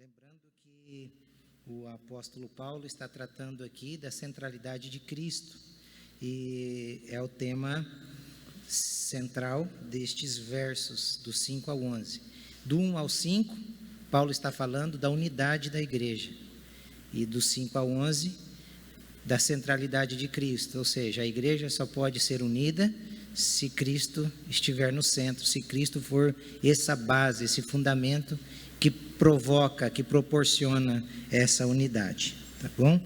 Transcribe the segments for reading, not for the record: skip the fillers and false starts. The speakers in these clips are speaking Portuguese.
Lembrando que o apóstolo Paulo está tratando aqui da centralidade de Cristo, e é o tema central destes versos, do 5 ao 11. Do 1 ao 5, Paulo está falando da unidade da igreja, e do 5 ao 11, da centralidade de Cristo, ou seja, a igreja só pode ser unida se Cristo estiver no centro, se Cristo for essa base, esse fundamento que provoca, que proporciona essa unidade, tá bom?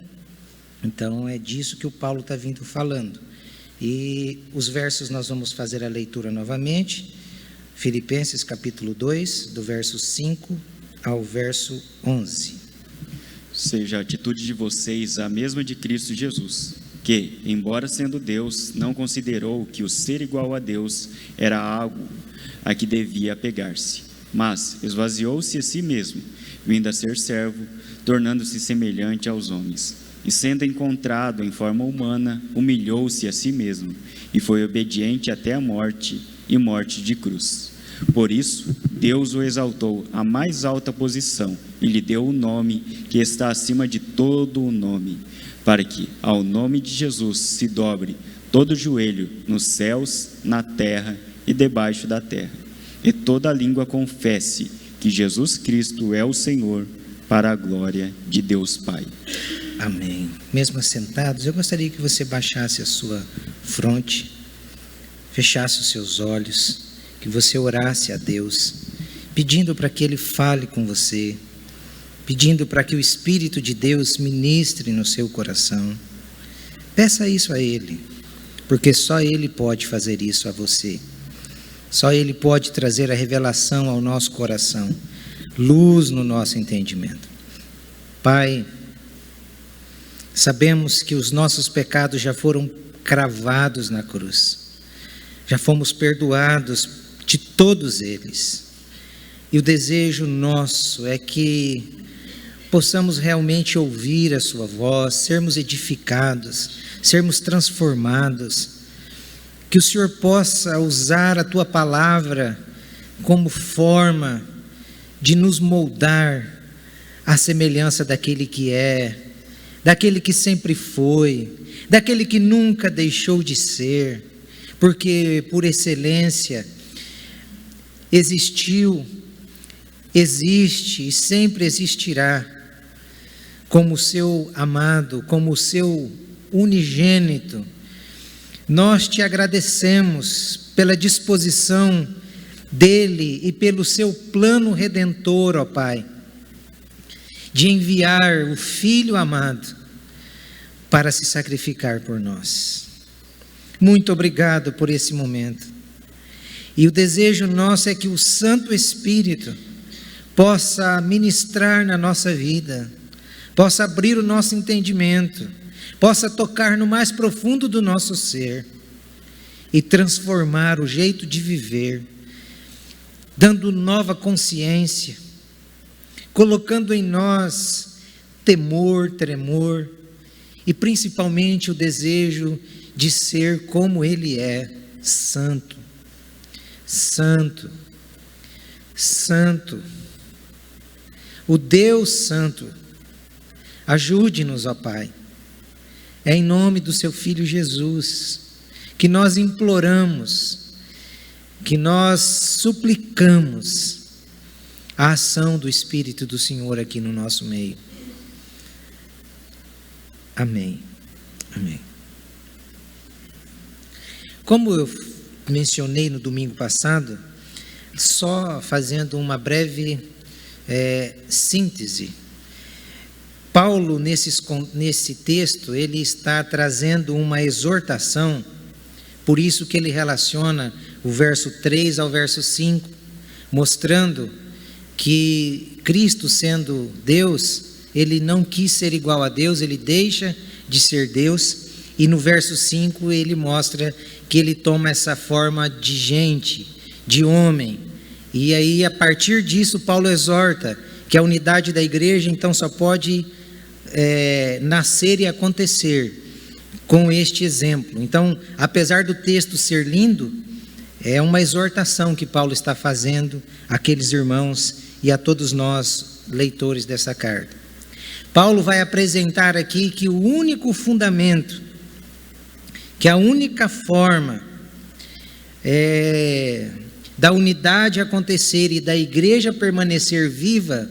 Então é disso que o Paulo está vindo falando. E os versos nós vamos fazer a leitura novamente. Filipenses capítulo 2, do verso 5 ao verso 11. Seja a atitude de vocês a mesma de Cristo Jesus, que, embora sendo Deus, não considerou que o ser igual a Deus era algo a que devia apegar-se, mas esvaziou-se a si mesmo, vindo a ser servo, tornando-se semelhante aos homens. E sendo encontrado em forma humana, humilhou-se a si mesmo, e foi obediente até a morte, e morte de cruz. Por isso, Deus o exaltou à mais alta posição, e lhe deu o nome que está acima de todo o nome, para que, ao nome de Jesus, se dobre todo joelho nos céus, na terra e debaixo da terra, e toda língua confesse que Jesus Cristo é o Senhor, para a glória de Deus Pai. Amém. Mesmo assentados, eu gostaria que você baixasse a sua fronte, fechasse os seus olhos, que você orasse a Deus, pedindo para que Ele fale com você, pedindo para que o Espírito de Deus ministre no seu coração. Peça isso a Ele, porque só Ele pode fazer isso a você. Só Ele pode trazer a revelação ao nosso coração, luz no nosso entendimento. Pai, sabemos que os nossos pecados já foram cravados na cruz, já fomos perdoados de todos eles, e o desejo nosso é que possamos realmente ouvir a sua voz, sermos edificados, sermos transformados, que o Senhor possa usar a tua palavra como forma de nos moldar à semelhança daquele que é, daquele que sempre foi, daquele que nunca deixou de ser, porque por excelência existiu, existe e sempre existirá, como o seu amado, como o seu unigênito. Nós te agradecemos pela disposição dele e pelo seu plano redentor, ó Pai, de enviar o Filho amado para se sacrificar por nós. Muito obrigado por esse momento. E o desejo nosso é que o Santo Espírito possa ministrar na nossa vida, possa abrir o nosso entendimento, possa tocar no mais profundo do nosso ser e transformar o jeito de viver, dando nova consciência, colocando em nós temor, tremor e principalmente o desejo de ser como Ele é, santo, santo, santo, o Deus Santo. Ajude-nos, ó Pai. É em nome do seu Filho Jesus que nós imploramos, que nós suplicamos a ação do Espírito do Senhor aqui no nosso meio. Amém. Amém. Como eu mencionei no domingo passado, só fazendo uma breve síntese, Paulo, nesse texto, ele está trazendo uma exortação, por isso que ele relaciona o verso 3 ao verso 5, mostrando que Cristo, sendo Deus, ele não quis ser igual a Deus, ele deixa de ser Deus, e no verso 5 ele mostra que ele toma essa forma de gente, de homem, e aí a partir disso Paulo exorta que a unidade da igreja então só pode nascer e acontecer com este exemplo. Então, apesar do texto ser lindo, É uma exortação que Paulo está fazendo àqueles irmãos e a todos nós, leitores dessa carta. Paulo vai apresentar aqui que o único fundamento, que a única forma da unidade acontecer e da igreja permanecer viva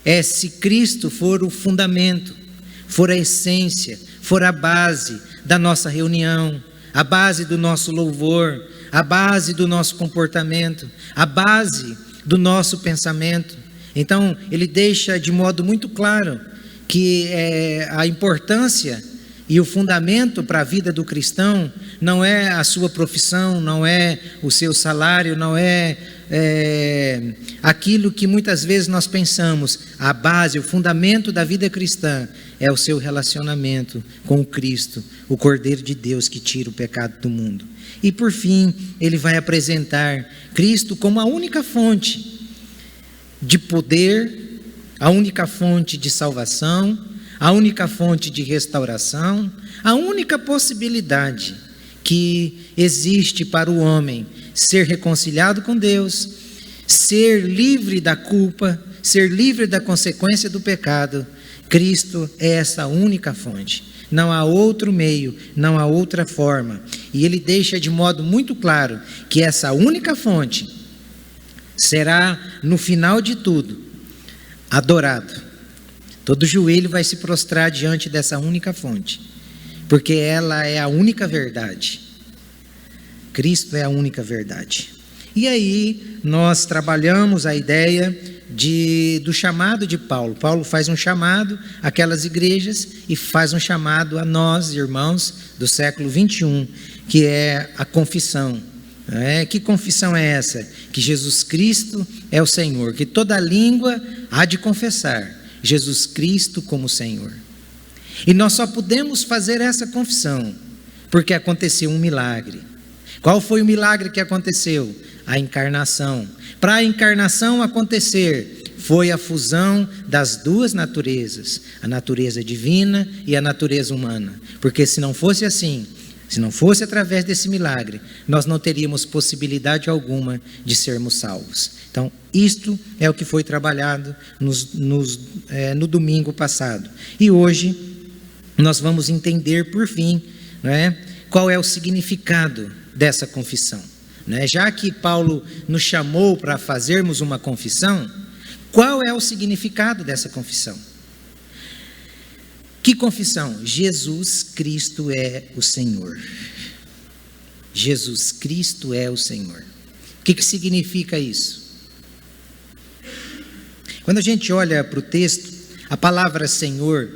é se Cristo for o fundamento, for a essência, for a base da nossa reunião, a base do nosso louvor, a base do nosso comportamento, a base do nosso pensamento. Então, ele deixa de modo muito claro que a importância e o fundamento para a vida do cristão não é a sua profissão, não é o seu salário, não é aquilo que muitas vezes nós pensamos. A base, o fundamento da vida cristã é o seu relacionamento com o Cristo, o Cordeiro de Deus que tira o pecado do mundo. E por fim, ele vai apresentar Cristo como a única fonte de poder, a única fonte de salvação, a única fonte de restauração, a única possibilidade que existe para o homem ser reconciliado com Deus, ser livre da culpa, ser livre da consequência do pecado. Cristo é essa única fonte. Não há outro meio, não há outra forma. E ele deixa de modo muito claro que essa única fonte será, no final de tudo, adorado. Todo joelho vai se prostrar diante dessa única fonte, porque ela é a única verdade. Cristo é a única verdade. E aí nós trabalhamos a ideia do chamado de Paulo. Paulo faz um chamado àquelas igrejas e faz um chamado a nós, irmãos do século 21, que é a confissão. Que confissão é essa? Que Jesus Cristo é o Senhor, que toda língua há de confessar Jesus Cristo como Senhor. E nós só podemos fazer essa confissão porque aconteceu um milagre. Qual foi o milagre que aconteceu? A encarnação. Para a encarnação acontecer, foi a fusão das duas naturezas, a natureza divina e a natureza humana. Porque se não fosse assim, se não fosse através desse milagre, nós não teríamos possibilidade alguma de sermos salvos. Então, isto é o que foi trabalhado no domingo passado. E hoje, nós vamos entender, por fim, qual é o significado dessa confissão. Já que Paulo nos chamou para fazermos uma confissão, qual é o significado dessa confissão? Que confissão? Jesus Cristo é o Senhor. Jesus Cristo é o Senhor. O que significa isso? Quando a gente olha para o texto, a palavra Senhor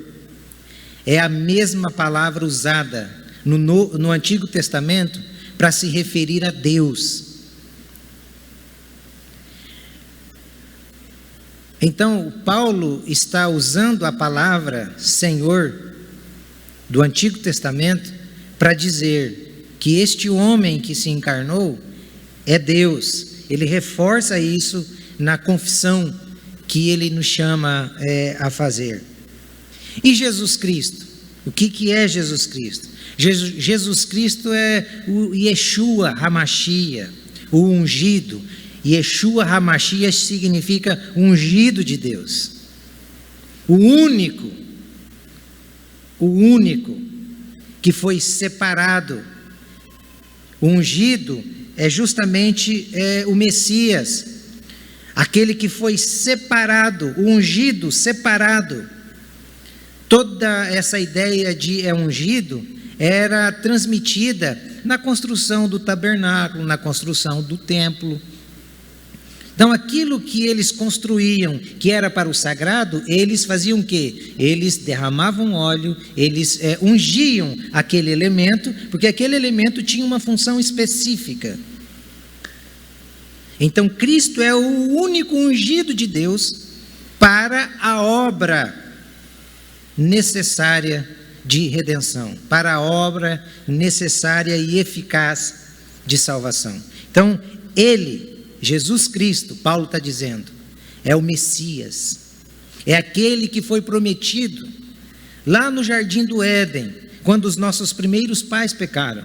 é a mesma palavra usada no Antigo Testamento para se referir a Deus. Então, Paulo está usando a palavra Senhor do Antigo Testamento para dizer que este homem que se encarnou é Deus. Ele reforça isso na confissão que ele nos chama a fazer. E Jesus Cristo? O que é Jesus Cristo? Jesus Cristo é o Yeshua HaMashiach, o ungido. Yeshua HaMashiach significa ungido de Deus. O único que foi separado. O ungido é justamente o Messias, aquele que foi separado, o ungido, separado. Toda essa ideia de ungido era transmitida na construção do tabernáculo, na construção do templo. Então, aquilo que eles construíam, que era para o sagrado, eles faziam o quê? Eles derramavam óleo, eles ungiam aquele elemento, porque aquele elemento tinha uma função específica. Então, Cristo é o único ungido de Deus para a obra necessária de redenção, para a obra necessária e eficaz de salvação. Então, ele, Jesus Cristo, Paulo está dizendo, é o Messias, é aquele que foi prometido lá no Jardim do Éden, quando os nossos primeiros pais pecaram.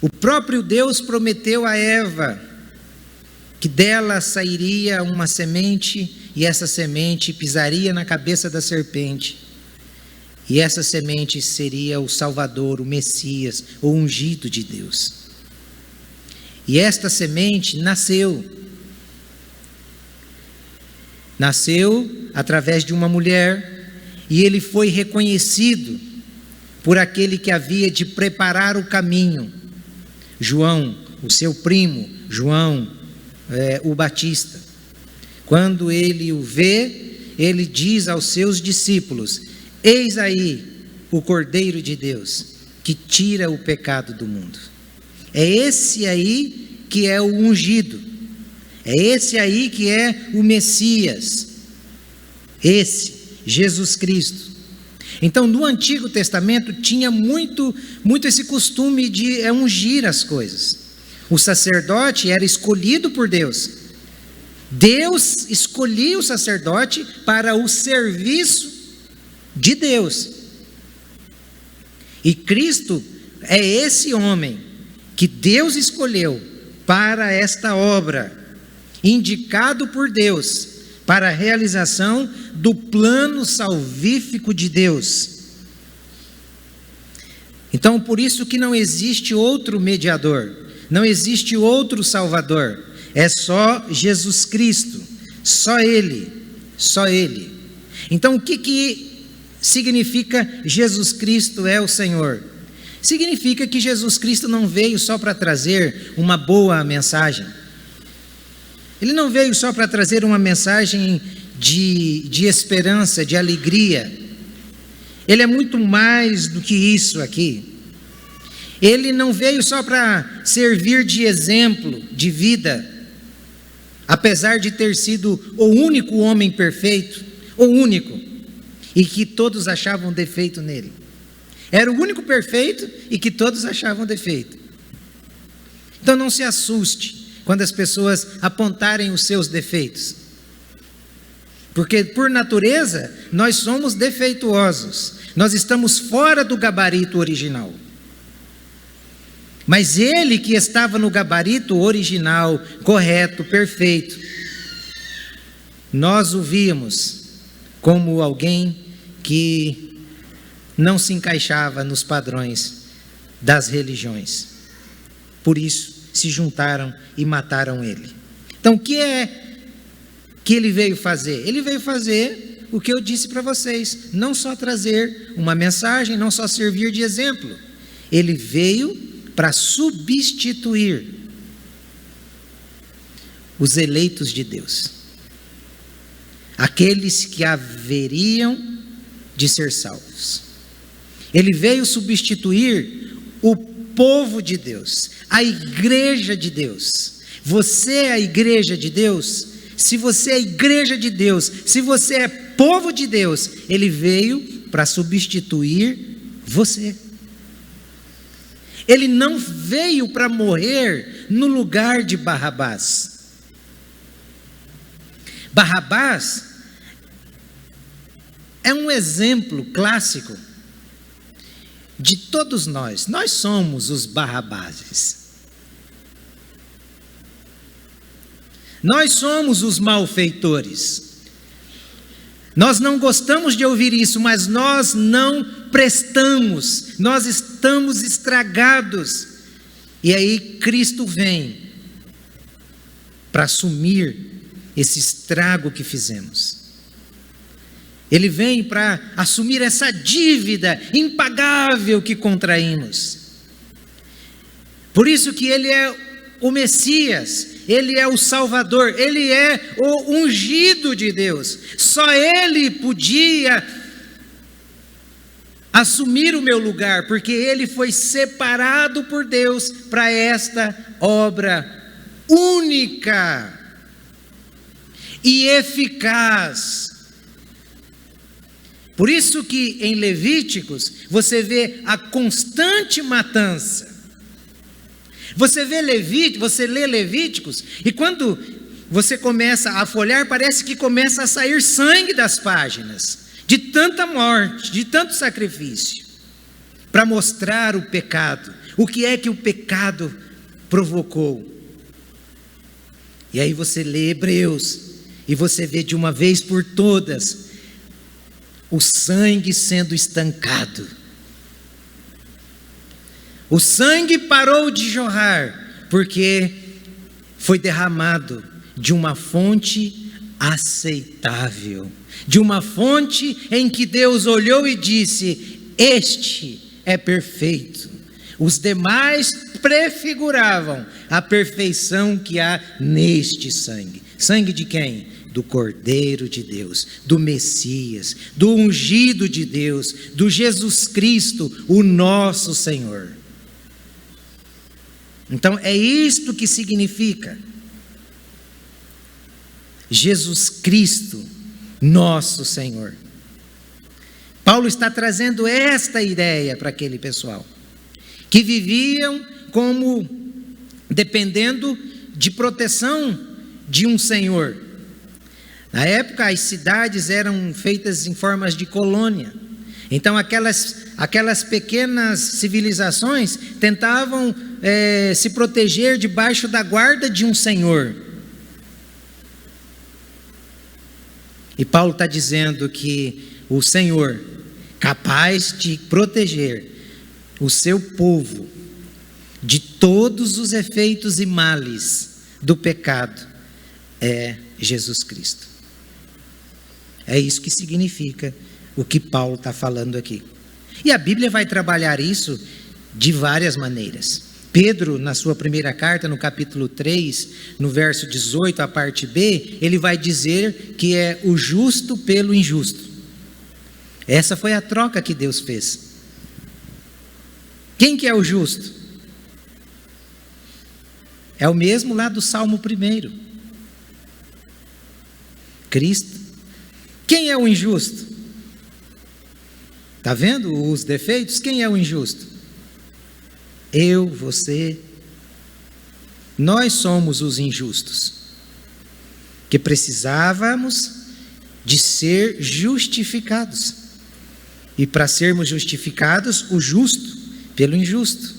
O próprio Deus prometeu a Eva que dela sairia uma semente, e essa semente pisaria na cabeça da serpente. E essa semente seria o Salvador, o Messias, o ungido de Deus. E esta semente nasceu. Nasceu através de uma mulher, e ele foi reconhecido por aquele que havia de preparar o caminho. João, o seu primo, João, o Batista. Quando ele o vê, ele diz aos seus discípulos: eis aí o Cordeiro de Deus, que tira o pecado do mundo. É esse aí que é o ungido. É esse aí que é o Messias. Esse, Jesus Cristo. Então, no Antigo Testamento, tinha muito esse costume de ungir as coisas. O sacerdote era escolhido por Deus. Deus escolhia o sacerdote para o serviço de Deus. E Cristo é esse homem que Deus escolheu para esta obra, indicado por Deus para a realização do plano salvífico de Deus. Então, por isso que não existe outro mediador, não existe outro Salvador, é só Jesus Cristo, só Ele, só Ele. Então, o que significa Jesus Cristo é o Senhor? Significa que Jesus Cristo não veio só para trazer uma boa mensagem. Ele não veio só para trazer uma mensagem de esperança, de alegria. Ele é muito mais do que isso aqui. Ele não veio só para servir de exemplo de vida, apesar de ter sido o único homem perfeito, o único, e que todos achavam defeito nele. Era o único perfeito e que todos achavam defeito. Então não se assuste quando as pessoas apontarem os seus defeitos. Porque por natureza nós somos defeituosos. Nós estamos fora do gabarito original. Mas ele que estava no gabarito original, correto, perfeito, nós o víamos como alguém que não se encaixava nos padrões das religiões. Por isso se juntaram e mataram ele. Então o que é que ele veio fazer? Ele veio fazer o que eu disse para vocês, não só trazer uma mensagem, não só servir de exemplo. Ele veio para substituir os eleitos de Deus, aqueles que haveriam de ser salvos. Ele veio substituir o povo de Deus, a igreja de Deus. Você é a igreja de Deus? Se você é a igreja de Deus, se você é povo de Deus, ele veio para substituir você. Ele não veio para morrer no lugar de Barrabás. Barrabás é um exemplo clássico de todos nós. Nós somos os Barrabáses. Nós somos os malfeitores. Nós não gostamos de ouvir isso, mas nós não prestamos, nós estamos estragados. E aí Cristo vem para assumir esse estrago que fizemos. Ele vem para assumir essa dívida impagável que contraímos. Por isso que ele é o Messias, ele é o Salvador, ele é o ungido de Deus. Só ele podia assumir o meu lugar, porque ele foi separado por Deus para esta obra única e eficaz. Por isso que em Levíticos você vê a constante matança. Você lê Levíticos, e quando você começa a folhear, parece que começa a sair sangue das páginas, de tanta morte, de tanto sacrifício, para mostrar o pecado, O que é que o pecado provocou? E aí você lê Hebreus e você vê de uma vez por todas o sangue sendo estancado. O sangue parou de jorrar porque foi derramado de uma fonte aceitável, de uma fonte em que Deus olhou e disse: este é perfeito. Os demais prefiguravam a perfeição que há neste sangue. Sangue de quem? Do Cordeiro de Deus, do Messias, do ungido de Deus, do Jesus Cristo, o nosso Senhor. Então é isto que significa Jesus Cristo, nosso Senhor. Paulo está trazendo esta ideia para aquele pessoal, que viviam como dependendo de proteção de um Senhor. Na época as cidades eram feitas em formas de colônia. Então aquelas pequenas civilizações tentavam se proteger debaixo da guarda de um Senhor. E Paulo está dizendo que o Senhor, capaz de proteger o seu povo de todos os efeitos e males do pecado, é Jesus Cristo. É isso que significa o que Paulo está falando aqui. E a Bíblia vai trabalhar isso de várias maneiras. Pedro, na sua primeira carta, no capítulo 3, no verso 18, a parte B, ele vai dizer que é o justo pelo injusto. Essa foi a troca que Deus fez. Quem que é o justo? É o mesmo lá do Salmo 1. Cristo. Quem é o injusto? Está vendo os defeitos? Quem é o injusto? Eu, você. Nós somos os injustos, que precisávamos de ser justificados. E para sermos justificados, o justo pelo injusto,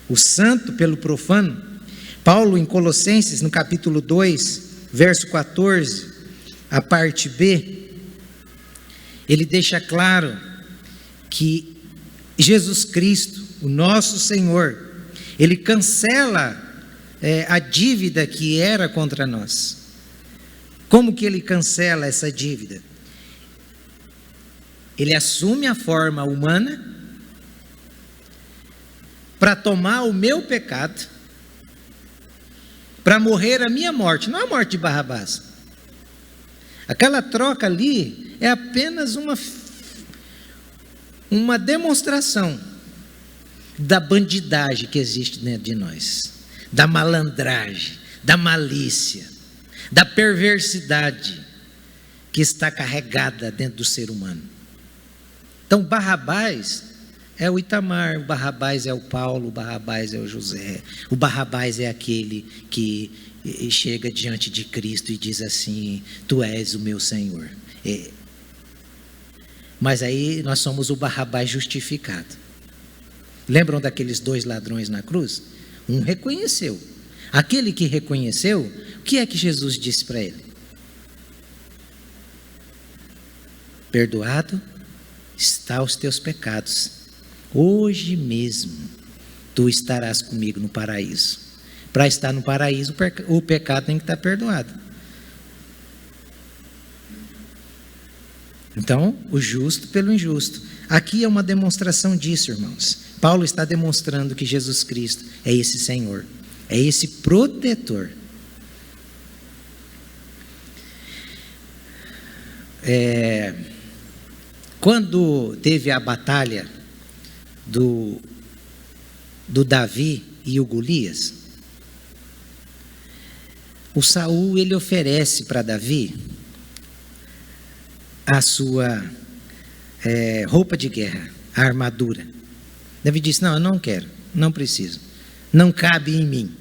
o santo pelo profano. Paulo, em Colossenses, no capítulo 2, verso 14, a parte B, ele deixa claro que Jesus Cristo, o nosso Senhor, ele cancela a dívida que era contra nós. Como que ele cancela essa dívida? Ele assume a forma humana para tomar o meu pecado, para morrer a minha morte, não a morte de Barrabás. Aquela troca ali é apenas uma demonstração da bandidagem que existe dentro de nós, da malandragem, da malícia, da perversidade que está carregada dentro do ser humano. Então Barrabás é o Itamar, o Barrabás é o Paulo, o Barrabás é o José, o Barrabás é aquele que chega diante de Cristo e diz assim: tu és o meu Senhor. Mas aí nós somos o Barrabás justificado. Lembram daqueles 2 ladrões na cruz? Um reconheceu. Aquele que reconheceu, o que é que Jesus disse para ele? Perdoado está os teus pecados. Hoje mesmo tu estarás comigo no paraíso. Para estar no paraíso, o pecado tem que estar perdoado. Então, o justo pelo injusto. Aqui é uma demonstração disso, irmãos. Paulo está demonstrando que Jesus Cristo é esse Senhor, é esse protetor. Quando teve a batalha do Davi e o Golias, o Saul, ele oferece para Davi a sua roupa de guerra, a armadura. Davi disse: não, eu não quero, não preciso, não cabe em mim.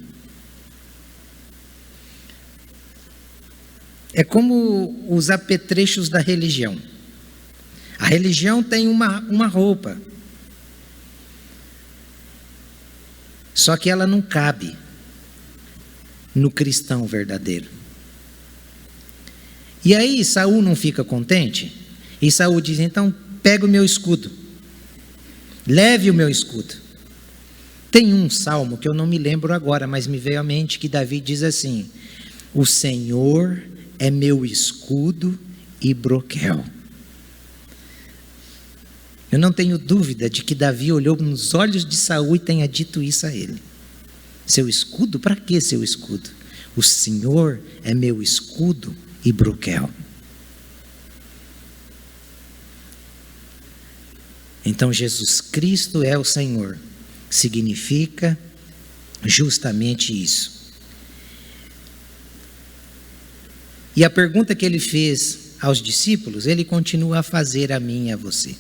É como os apetrechos da religião. A religião tem uma roupa. Só que ela não cabe no cristão verdadeiro. E aí Saul não fica contente? E Saul diz: então pega o meu escudo, leve o meu escudo. Tem um salmo que eu não me lembro agora, mas me veio à mente, que Davi diz assim: o Senhor é meu escudo e broquel. Eu não tenho dúvida de que Davi olhou nos olhos de Saul e tenha dito isso a ele. Seu escudo? Para que seu escudo? O Senhor é meu escudo e broquel. Então Jesus Cristo é o Senhor. Significa justamente isso. E a pergunta que ele fez aos discípulos, ele continua a fazer a mim e a você.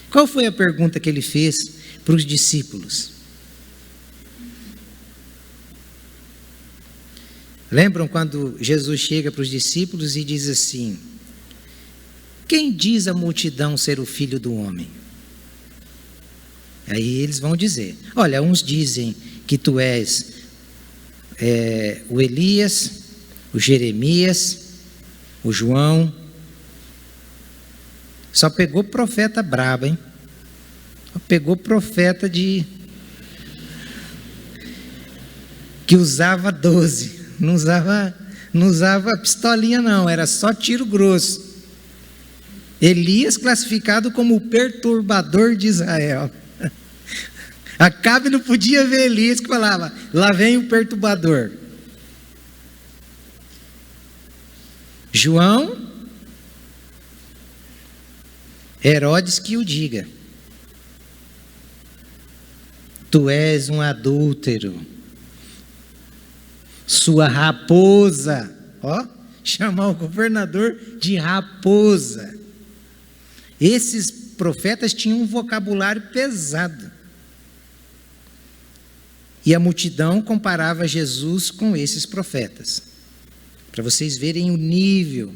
Qual foi a pergunta que ele fez para os discípulos? Lembram quando Jesus chega para os discípulos e diz assim: quem diz a multidão ser o Filho do Homem? Aí eles vão dizer: olha, uns dizem que tu és o Elias, o Jeremias, o João. Só pegou profeta brabo, hein? Só pegou profeta que usava 12. Não usava pistolinha não, era só tiro grosso. Elias classificado como o perturbador de Israel. Acabe não podia ver Elias, que falava: lá vem o perturbador. João, Herodes que o diga: tu és um adúltero, sua raposa. Ó, chamar o governador de raposa. Esses profetas tinham um vocabulário pesado. E a multidão comparava Jesus com esses profetas, para vocês verem o nível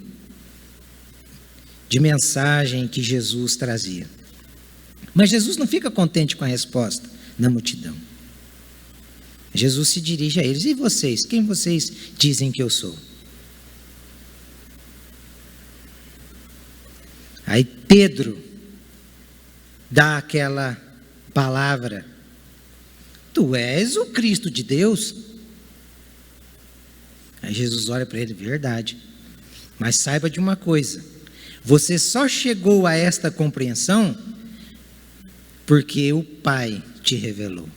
de mensagem que Jesus trazia. Mas Jesus não fica contente com a resposta da multidão. Jesus se dirige a eles: e vocês? Quem vocês dizem que eu sou? Aí Pedro dá aquela palavra: tu és o Cristo de Deus. Aí Jesus olha para ele: verdade, mas saiba de uma coisa, você só chegou a esta compreensão porque o Pai te revelou.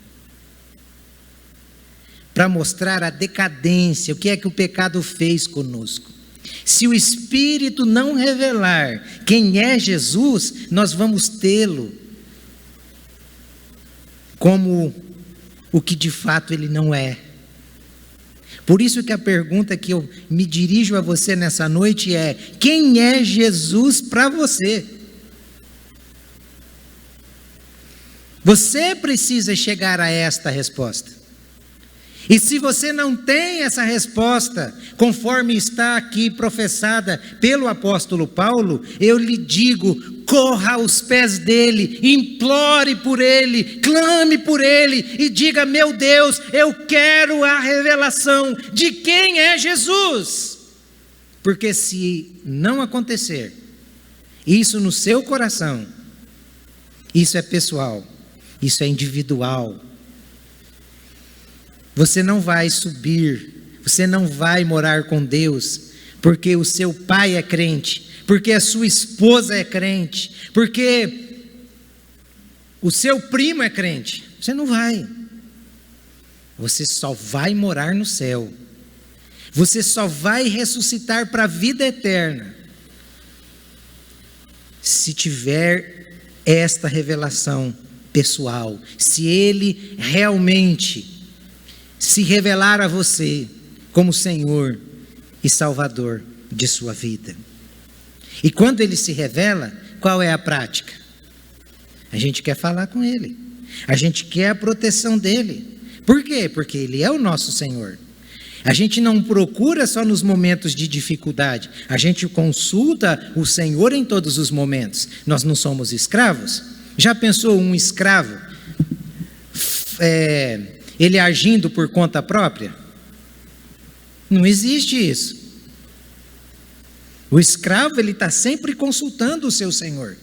Para mostrar a decadência, o que é que o pecado fez conosco. Se o Espírito não revelar quem é Jesus, nós vamos tê-lo como o que de fato ele não é. Por isso que a pergunta que eu me dirijo a você nessa noite é: quem é Jesus para você? Você precisa chegar a esta resposta. E se você não tem essa resposta, conforme está aqui professada pelo apóstolo Paulo, eu lhe digo: corra aos pés dele, implore por ele, clame por ele e diga: meu Deus, eu quero a revelação de quem é Jesus. Porque se não acontecer isso no seu coração, isso é pessoal, isso é individual. Você não vai subir, você não vai morar com Deus, porque o seu pai é crente, porque a sua esposa é crente, porque o seu primo é crente. Você não vai. Você só vai morar no céu. Você só vai ressuscitar para a vida eterna se tiver esta revelação pessoal, se ele realmente se revelar a você como Senhor e Salvador de sua vida. E quando ele se revela, qual é a prática? A gente quer falar com ele, a gente quer a proteção dele. Por quê? Porque ele é o nosso Senhor. A gente não procura só nos momentos de dificuldade, a gente consulta o Senhor em todos os momentos. Nós não somos escravos? Já pensou um escravo ele agindo por conta própria? Não existe isso. O escravo, ele está sempre consultando o seu senhor.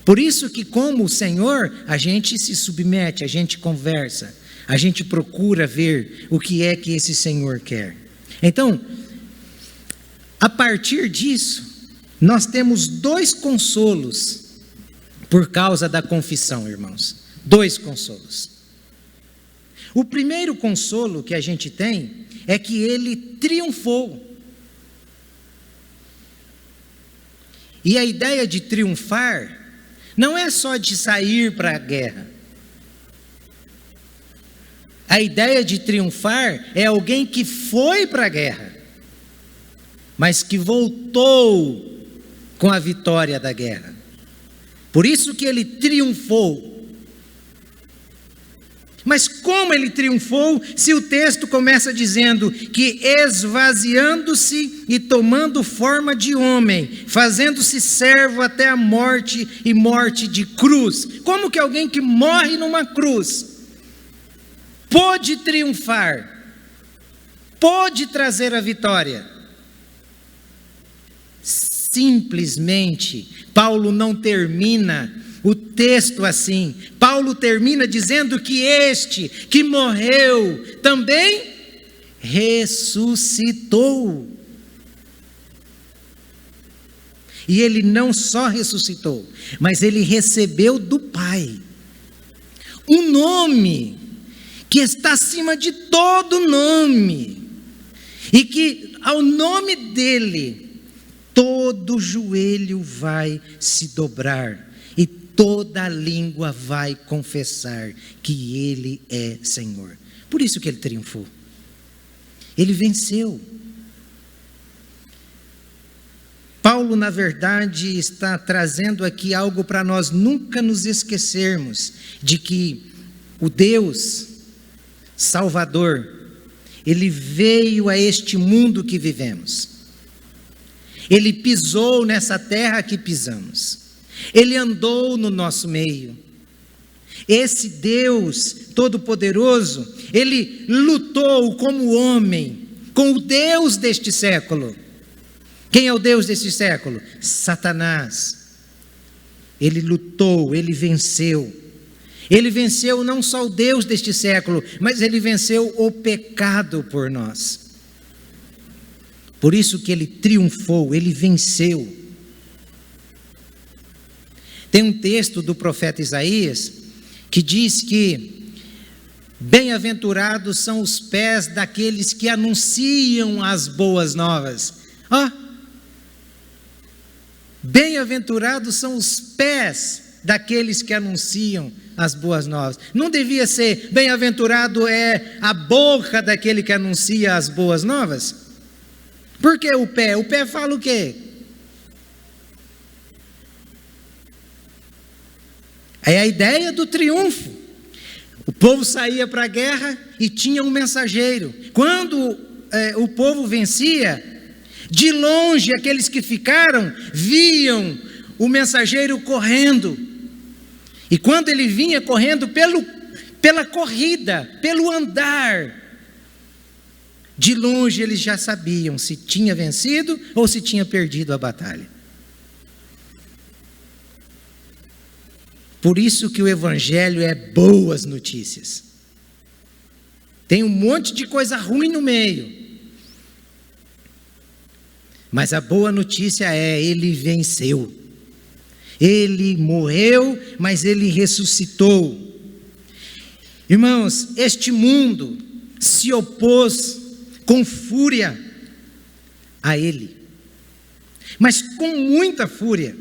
Por isso que, como o senhor, a gente se submete, a gente conversa, a gente procura ver o que é que esse senhor quer. Então, a partir disso, nós temos 2 consolos por causa da confissão, irmãos. 2 consolos. O primeiro consolo que a gente tem é que ele triunfou. E a ideia de triunfar não é só de sair para a guerra. A ideia de triunfar é alguém que foi para a guerra, mas que voltou com a vitória da guerra. Por isso que ele triunfou. Mas como ele triunfou, se o texto começa dizendo que esvaziando-se e tomando forma de homem, fazendo-se servo até a morte e morte de cruz. Como que alguém que morre numa cruz pôde triunfar, pôde trazer a vitória? Simplesmente, Paulo não termina o texto assim. Paulo termina dizendo que este que morreu também ressuscitou. E ele não só ressuscitou, mas ele recebeu do Pai um nome que está acima de todo nome, e que ao nome dele todo joelho vai se dobrar e toda língua vai confessar que ele é Senhor. Por isso que ele triunfou. Ele venceu. Paulo, na verdade, está trazendo aqui algo para nós nunca nos esquecermos, de que o Deus Salvador, ele veio a este mundo que vivemos. Ele pisou nessa terra que pisamos. Ele andou no nosso meio. Esse Deus Todo-Poderoso, ele lutou como homem com o Deus deste século. Quem é o Deus deste século? Satanás. Ele lutou, ele venceu. Ele venceu não só o Deus deste século, mas ele venceu o pecado por nós. Por isso que ele triunfou, ele venceu. Tem um texto do profeta Isaías que diz que bem-aventurados são os pés daqueles que anunciam as boas novas. Bem-aventurados são os pés daqueles que anunciam as boas novas. Não devia ser bem-aventurado é a boca daquele que anuncia as boas novas? Por que o pé? O pé fala o quê? É a ideia do triunfo. O povo saía para a guerra e tinha um mensageiro. Quando o povo vencia, de longe aqueles que ficaram viam o mensageiro correndo. E quando ele vinha correndo pela corrida, pelo andar, de longe eles já sabiam se tinha vencido ou se tinha perdido a batalha. Por isso que o evangelho é boas notícias. Tem um monte de coisa ruim no meio. Mas a boa notícia é, ele venceu. Ele morreu, mas ele ressuscitou. Irmãos, este mundo se opôs com fúria a ele, mas com muita fúria.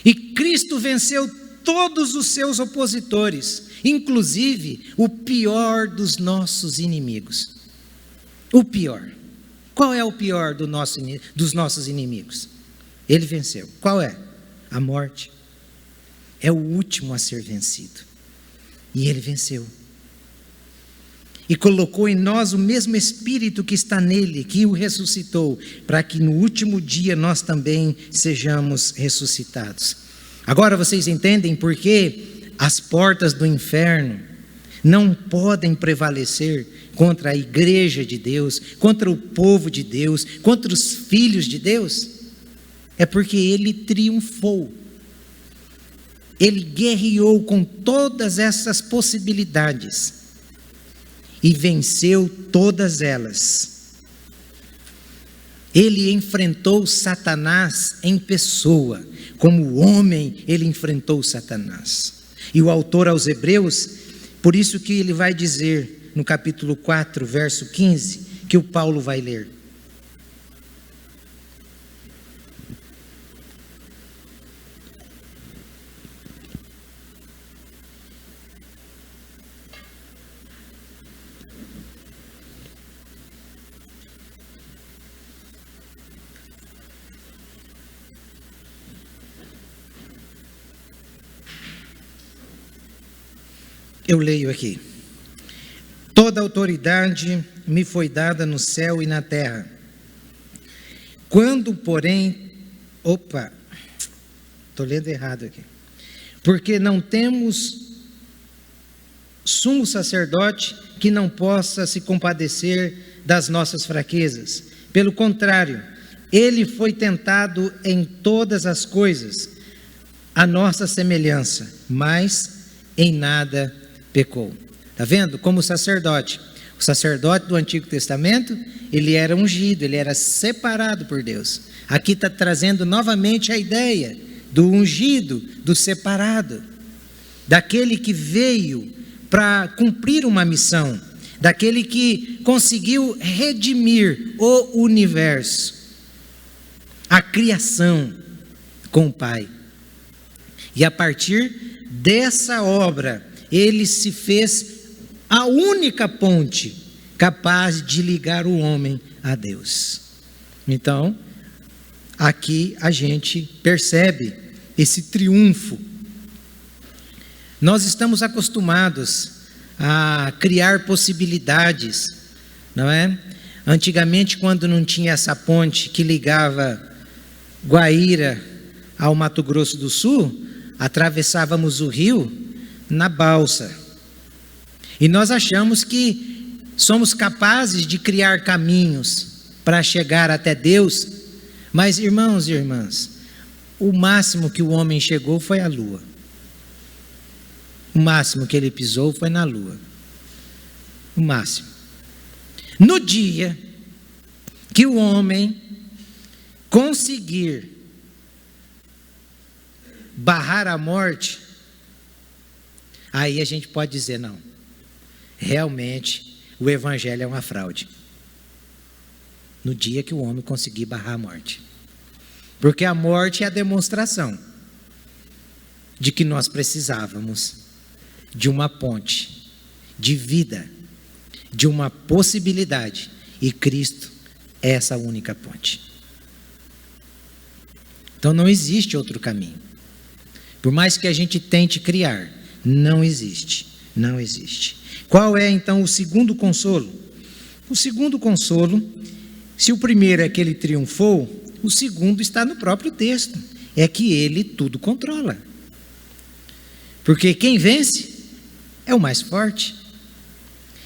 E Cristo venceu todos os seus opositores, inclusive o pior dos nossos inimigos. O pior. Qual é o pior dos nossos inimigos? Ele venceu. Qual é? A morte. É o último a ser vencido. E ele venceu. E colocou em nós o mesmo Espírito que está nele, que o ressuscitou, para que no último dia nós também sejamos ressuscitados. Agora vocês entendem por que as portas do inferno não podem prevalecer contra a igreja de Deus, contra o povo de Deus, contra os filhos de Deus, é porque ele triunfou. Ele guerreou com todas essas possibilidades e venceu todas elas. Ele enfrentou Satanás em pessoa, como homem ele enfrentou Satanás. E o autor aos Hebreus, por isso que ele vai dizer no capítulo 4, verso 15, que o Paulo vai ler. Eu leio aqui. Toda autoridade me foi dada no céu e na terra. Quando, porém... estou lendo errado aqui. Porque não temos sumo sacerdote que não possa se compadecer das nossas fraquezas. Pelo contrário, ele foi tentado em todas as coisas, a nossa semelhança, mas em nada pecou. Está vendo? Como o sacerdote do Antigo Testamento, ele era ungido, ele era separado por Deus. Aqui está trazendo novamente a ideia do ungido, do separado, daquele que veio para cumprir uma missão, daquele que conseguiu redimir o universo, a criação com o Pai. E a partir dessa obra, ele se fez a única ponte capaz de ligar o homem a Deus. Então, aqui a gente percebe esse triunfo. Nós estamos acostumados a criar possibilidades, não é? Antigamente, quando não tinha essa ponte que ligava Guaíra ao Mato Grosso do Sul, atravessávamos o rio na balsa. E nós achamos que somos capazes de criar caminhos para chegar até Deus, mas irmãos e irmãs, o máximo que o homem chegou foi a lua. O máximo que ele pisou foi na lua. O máximo. No dia que o homem conseguir barrar a morte, aí a gente pode dizer, não, realmente o evangelho é uma fraude. No dia que o homem conseguir barrar a morte. Porque a morte é a demonstração de que nós precisávamos de uma ponte, de vida, de uma possibilidade. E Cristo é essa única ponte. Então não existe outro caminho. Por mais que a gente tente criar, não existe, não existe. Qual é então o segundo consolo? O segundo consolo, se o primeiro é que ele triunfou, o segundo está no próprio texto, é que ele tudo controla. Porque quem vence é o mais forte.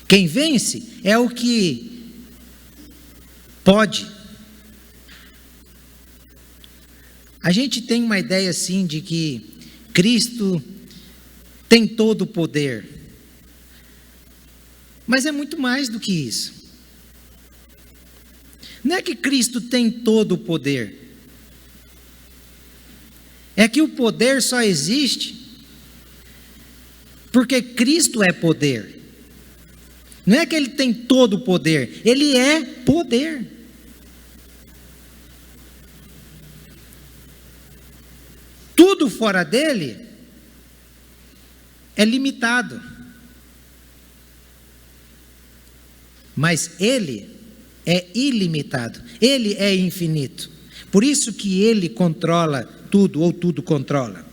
Quem vence é o que pode. A gente tem uma ideia assim de que Cristo tem todo o poder. Mas é muito mais do que isso. Não é que Cristo tem todo o poder. É que o poder só existe porque Cristo é poder. Não é que ele tem todo o poder, ele é poder. Tudo fora dele é limitado. Mas ele é ilimitado, ele é infinito. Por isso que ele controla tudo, ou tudo controla.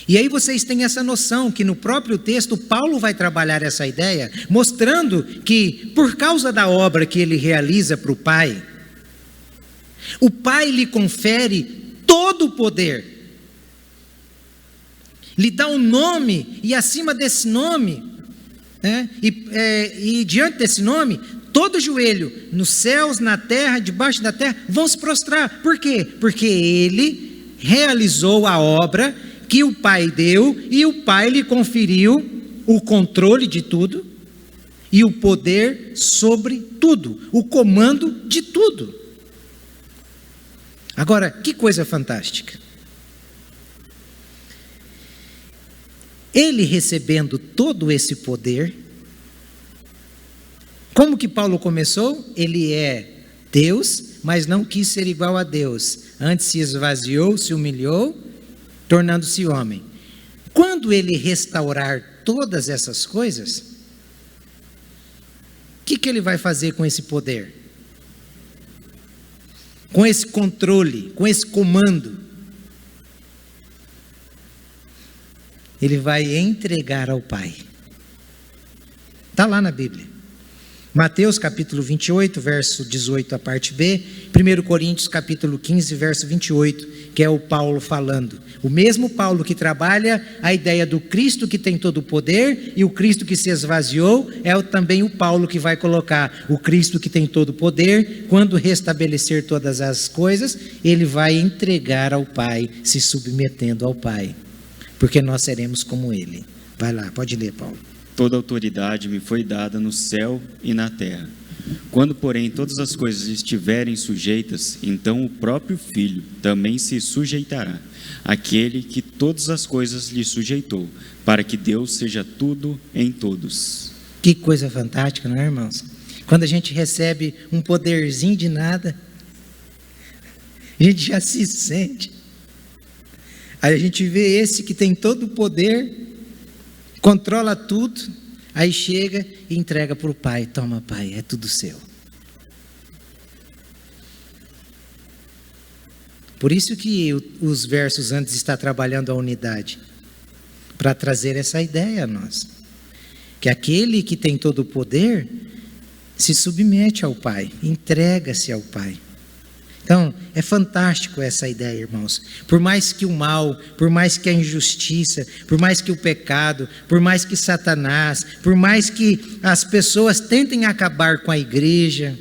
E aí vocês têm essa noção que no próprio texto Paulo vai trabalhar essa ideia, mostrando que por causa da obra que ele realiza para o Pai lhe confere todo o poder. lhe dá um nome, e acima desse nome, né, e diante desse nome, todo joelho, nos céus, na terra, debaixo da terra, vão se prostrar. Por quê? Porque ele realizou a obra que o Pai deu, e o Pai lhe conferiu o controle de tudo, e o poder sobre tudo, o comando de tudo. Agora, que coisa fantástica. Ele recebendo todo esse poder, como que Paulo começou? Ele é Deus, mas não quis ser igual a Deus. Antes se esvaziou, se humilhou, tornando-se homem. Quando ele restaurar todas essas coisas, o que ele vai fazer com esse poder? Com esse controle, com esse comando? Ele vai entregar ao Pai. Está lá na Bíblia. Mateus capítulo 28, verso 18, a parte B. 1 Coríntios capítulo 15, verso 28, que é o Paulo falando. O mesmo Paulo que trabalha a ideia do Cristo que tem todo o poder e o Cristo que se esvaziou, é também o Paulo que vai colocar o Cristo que tem todo o poder. Quando restabelecer todas as coisas, ele vai entregar ao Pai, se submetendo ao Pai, porque nós seremos como ele. Vai lá, pode ler, Paulo. Toda autoridade me foi dada no céu e na terra. Quando, porém, todas as coisas estiverem sujeitas, então o próprio Filho também se sujeitará, àquele que todas as coisas lhe sujeitou, para que Deus seja tudo em todos. Que coisa fantástica, não é, irmãos? Quando a gente recebe um poderzinho de nada, a gente já se sente. Aí a gente vê esse que tem todo o poder, controla tudo, aí chega e entrega para o Pai. Toma, Pai, é tudo seu. Por isso que os versos antes está trabalhando a unidade, para trazer essa ideia a nós, que aquele que tem todo o poder se submete ao Pai, entrega-se ao Pai. Então, é fantástico essa ideia, irmãos. Por mais que o mal, por mais que a injustiça, por mais que o pecado, por mais que Satanás, por mais que as pessoas tentem acabar com a igreja,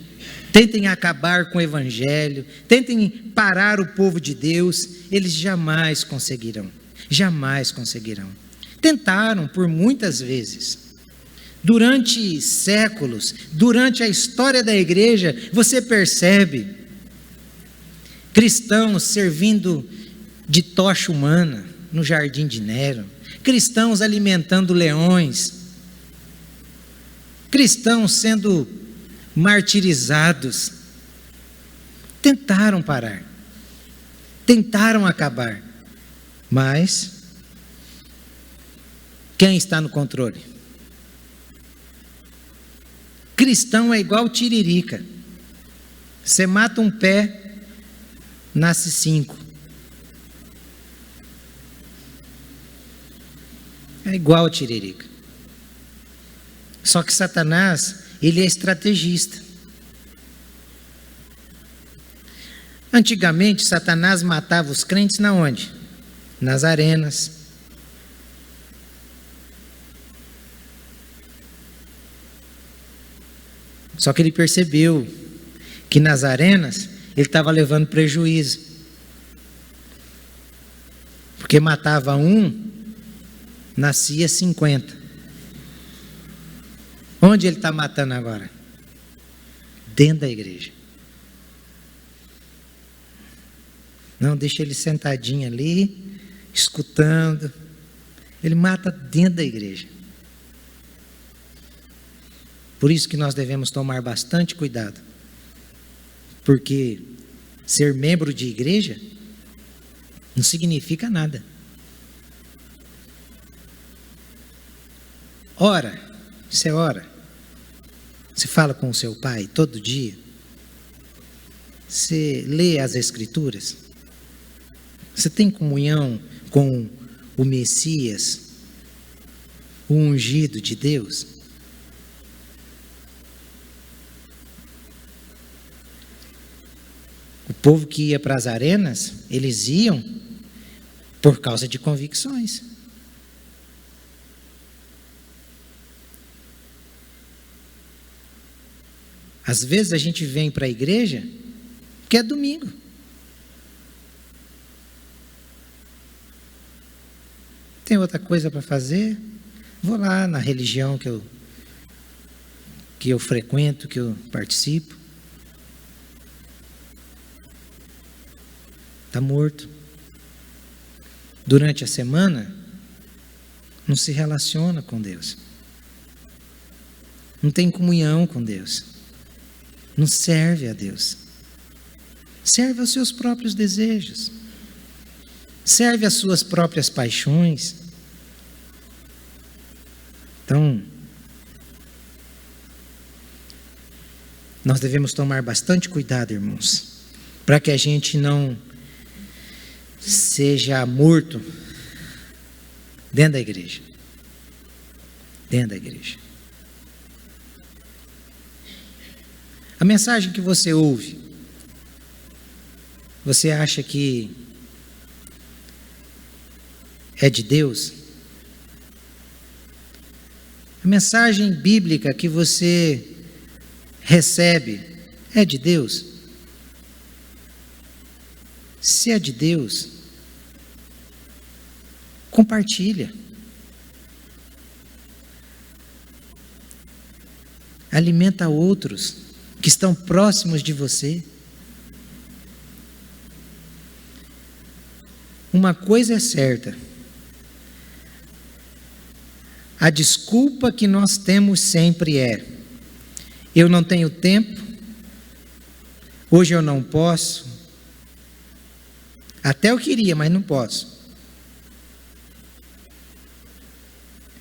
tentem acabar com o evangelho, tentem parar o povo de Deus, eles jamais conseguirão. Jamais conseguirão. Tentaram por muitas vezes. Durante séculos, durante a história da igreja, você percebe cristãos servindo de tocha humana no jardim de Nero, cristãos alimentando leões, cristãos sendo martirizados. Tentaram parar, tentaram acabar, mas quem está no controle? Cristão é igual tiririca. Você mata um pé, nasce 5. É igual a tiririca. Só que Satanás, ele é estrategista. Antigamente, Satanás matava os crentes na onde? Nas arenas. Só que ele percebeu que nas arenas ele estava levando prejuízo. Porque matava um, nascia 50. Onde ele está matando agora? Dentro da igreja. Não, deixa ele sentadinho ali, escutando. Ele mata dentro da igreja. Por isso que nós devemos tomar bastante cuidado. Porque ser membro de igreja não significa nada. Ora, você ora. Você fala com o seu pai todo dia. Você lê as Escrituras. Você tem comunhão com o Messias, o ungido de Deus. O povo que ia para as arenas, eles iam por causa de convicções. Às vezes a gente vem para a igreja porque é domingo. Tem outra coisa para fazer? Vou lá na religião que eu frequento, que eu participo. Está morto. Durante a semana, não se relaciona com Deus. Não tem comunhão com Deus. Não serve a Deus. Serve aos seus próprios desejos. Serve às suas próprias paixões. Então, nós devemos tomar bastante cuidado, irmãos, para que a gente não seja morto dentro da igreja. Dentro da igreja. A mensagem que você ouve, você acha que é de Deus? A mensagem bíblica que você recebe é de Deus? Se é de Deus, compartilha. Alimenta outros que estão próximos de você. Uma coisa é certa. A desculpa que nós temos sempre é: eu não tenho tempo, hoje eu não posso, até eu queria, mas não posso.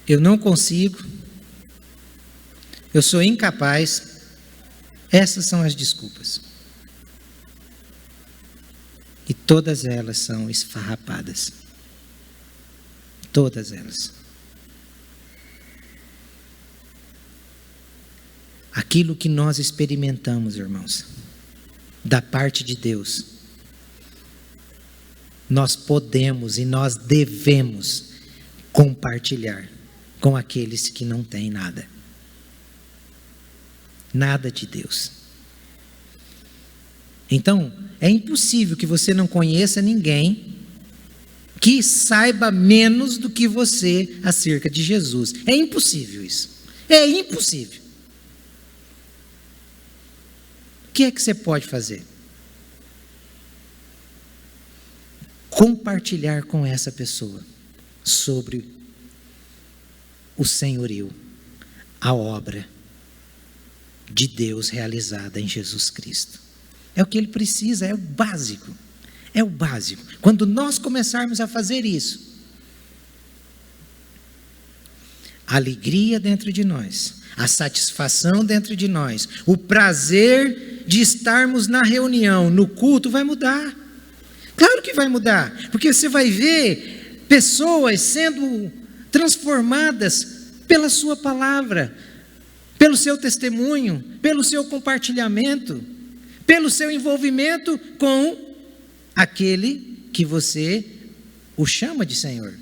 Eu não consigo, eu sou incapaz. Essas são as desculpas. E todas elas são esfarrapadas. Todas elas. Aquilo que nós experimentamos, irmãos, da parte de Deus, nós podemos e nós devemos compartilhar com aqueles que não têm nada. Nada de Deus. Então, é impossível que você não conheça ninguém que saiba menos do que você acerca de Jesus. É impossível isso. É impossível. O que é que você pode fazer? Compartilhar com essa pessoa sobre o senhorio, a obra de Deus realizada em Jesus Cristo. É o que ele precisa, é o básico. É o básico. Quando nós começarmos a fazer isso, a alegria dentro de nós, a satisfação dentro de nós, o prazer de estarmos na reunião, no culto, vai mudar. Claro que vai mudar, porque você vai ver pessoas sendo transformadas pela sua palavra, pelo seu testemunho, pelo seu compartilhamento, pelo seu envolvimento com aquele que você o chama de Senhor.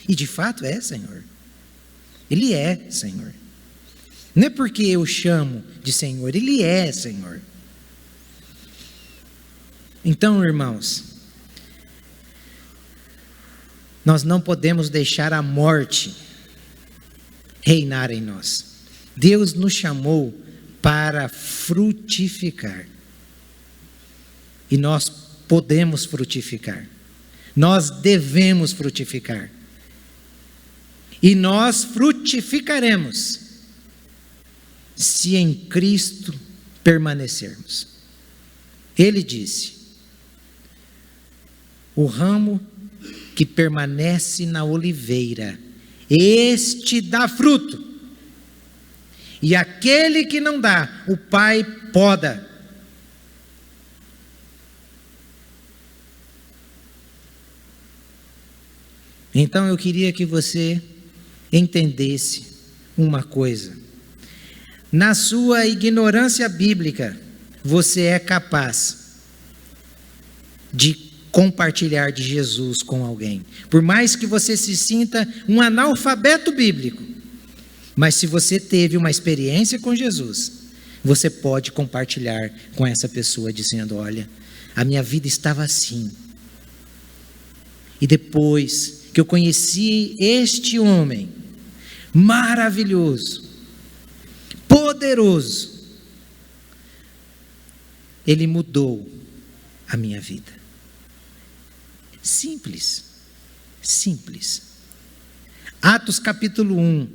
E de fato é Senhor. Ele é Senhor. Não é porque eu chamo de Senhor, Ele é Senhor. Então, irmãos, nós não podemos deixar a morte reinar em nós. Deus nos chamou para frutificar. E nós podemos frutificar. Nós devemos frutificar. E nós frutificaremos se em Cristo permanecermos. Ele disse: o ramo que permanece na oliveira, este dá fruto. E aquele que não dá, o Pai poda. Então eu queria que você entendesse uma coisa. Na sua ignorância bíblica, você é capaz de compartilhar de Jesus com alguém. Por mais que você se sinta um analfabeto bíblico, mas se você teve uma experiência com Jesus, você pode compartilhar com essa pessoa, dizendo: olha, a minha vida estava assim, e depois que eu conheci este homem maravilhoso, poderoso, ele mudou a minha vida. Simples, simples. Atos capítulo 1,